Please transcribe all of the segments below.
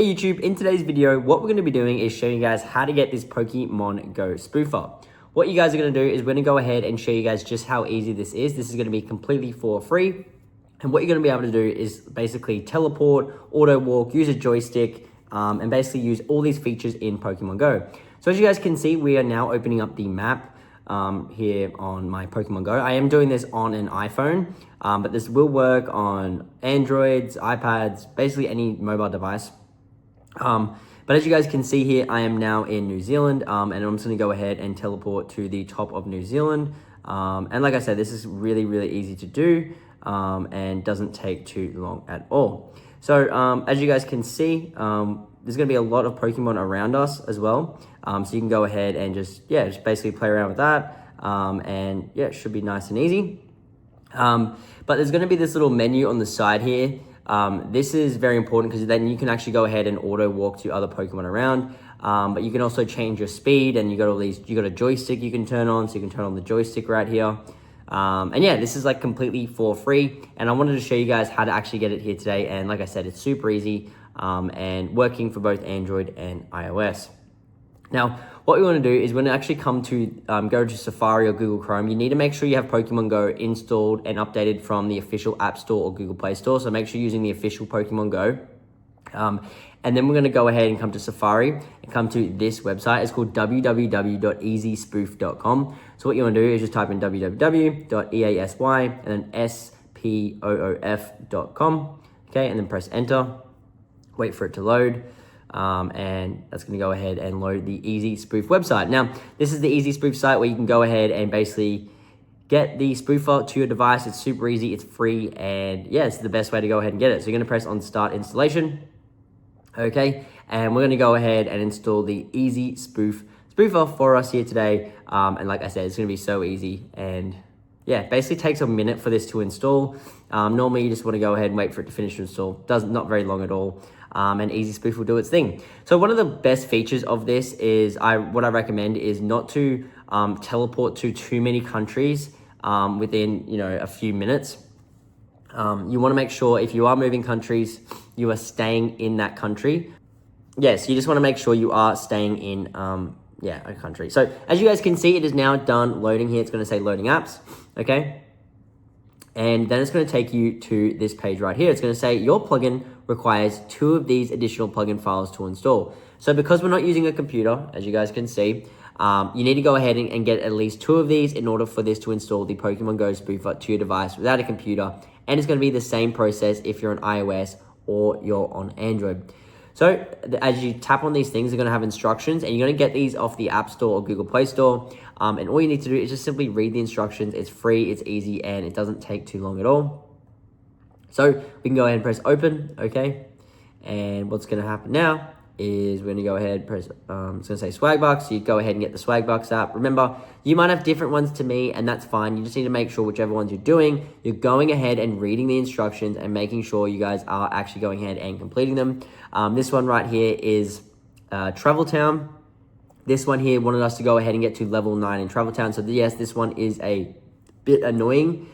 Hey YouTube, in today's video, what we're going to be doing is showing you guys how to get this Pokemon Go spoofer. What you guys are going to do is we're going to go ahead and show you guys just how easy this is. This is going to be completely for free. And what you're going to be able to do is basically teleport, auto walk, use a joystick, and basically use all these features in Pokemon Go. So as you guys can see, we are now opening up the map here on my Pokemon Go. I am doing this on an iPhone, but this will work on Androids, iPads, basically any mobile device. But as you guys can see here, I am now in New Zealand, and I'm just going to go ahead and teleport to the top of New Zealand. And like I said, this is really, really easy to do, and doesn't take too long at all. So as you guys can see, there's going to be a lot of Pokemon around us as well. So you can go ahead and just basically play around with that. And yeah, it should be nice and easy. But there's going to be this little menu on the side here. This is very important because then you can actually go ahead and auto walk to other Pokemon around. But you can also change your speed, and you got a joystick you can turn on, so you can turn on the joystick right here. And yeah, this is like completely for free. And I wanted to show you guys how to actually get it here today. And like I said, it's super easy, and working for both Android and iOS. Now, what we want to do is when it actually come to go to Safari or Google Chrome, you need to make sure you have Pokemon Go installed and updated from the official App Store or Google Play Store. So make sure you're using the official Pokemon Go. And then we're going to go ahead and come to Safari and come to this website. It's called www.easyspoof.com. So what you want to do is just type in www.easy and then spoof.com. Okay, and then press enter. Wait for it to load. And that's going to go ahead and load the Easy Spoof website. Now, this is the Easy Spoof site where you can go ahead and basically get the spoofer to your device. It's super easy, it's free, and yeah, it's the best way to go ahead and get it. So you're going to press on start installation. Okay, and we're going to go ahead and install the Easy Spoof spoofer for us here today. And like I said, it's going to be so easy, and yeah, basically takes a minute for this to install. Normally you just want to go ahead and wait for it to finish to install. Not very long at all. And Easy Spoof will do its thing. So one of the best features of this is what I recommend is not to teleport to too many countries within a few minutes. You want to make sure if you are moving countries, you are staying in that country. Yes, you just want to make sure you are staying in a country. So as you guys can see, it is now done loading here. It's going to say loading apps. Okay. And then it's going to take you to this page right here. It's going to say your plugin requires 2 of these additional plugin files to install. So because we're not using a computer, as you guys can see, you need to go ahead and get at least 2 of these in order for this to install the Pokemon Go spoofer to your device without a computer. And it's going to be the same process if you're on iOS or you're on Android. So as you tap on these things, they're going to have instructions, and you're going to get these off the App Store or Google Play Store. And all you need to do is just simply read the instructions. It's free, it's easy, and it doesn't take too long at all. So we can go ahead and press open, okay? And what's going to happen now is we're going to go ahead and press, it's going to say Swagbucks. So you go ahead and get the Swagbucks app. Remember, you might have different ones to me, and that's fine. You just need to make sure whichever ones you're doing, you're going ahead and reading the instructions and making sure you guys are actually going ahead and completing them. This one right here is Travel Town. This one here wanted us to go ahead and get to level 9 in Travel Town. So yes, this one is a bit annoying.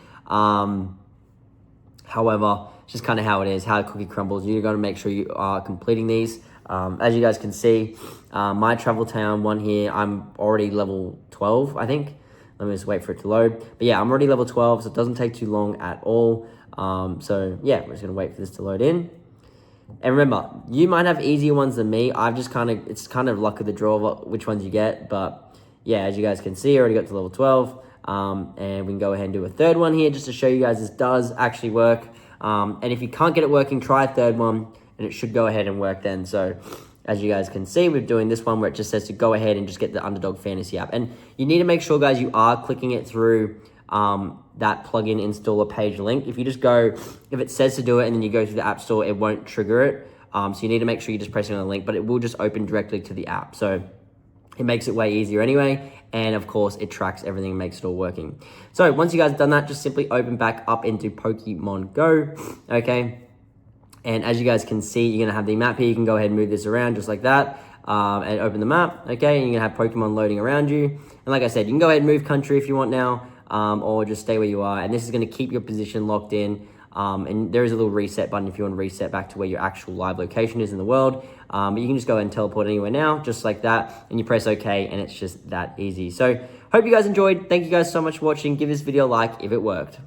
However, it's just kind of how it is, how cookie crumbles. You're going to make sure you are completing these. As you guys can see, my Travel Town one here, I'm already level 12, I think. Let me just wait for it to load. But yeah, I'm already level 12, so it doesn't take too long at all. So yeah, we're just going to wait for this to load in. And remember, you might have easier ones than me. It's kind of luck of the draw which ones you get. But yeah, as you guys can see, I already got to level 12. And we can go ahead and do a third one here just to show you guys this does actually work. And if you can't get it working, try a third one, and it should go ahead and work then. So as you guys can see, we're doing this one where it just says to go ahead and just get the Underdog Fantasy app. And you need to make sure, guys, you are clicking it through that plugin installer page link. If you just go, if it says to do it and then you go through the App Store, it won't trigger it. So you need to make sure you're just pressing on the link, but it will just open directly to the app. So it makes it way easier anyway. And of course, it tracks everything and makes it all working. So once you guys have done that, just simply open back up into Pokemon Go, okay? And as you guys can see, you're gonna have the map here. You can go ahead and move this around just like that, and open the map, okay? And you're gonna have Pokemon loading around you. And like I said, you can go ahead and move country if you want now, or just stay where you are. And this is gonna keep your position locked in And there is a little reset button if you want to reset back to where your actual live location is in the world. But you can just go and teleport anywhere now, just like that, and you press OK, and it's just that easy. So hope you guys enjoyed. Thank you guys so much for watching. Give this video a like if it worked.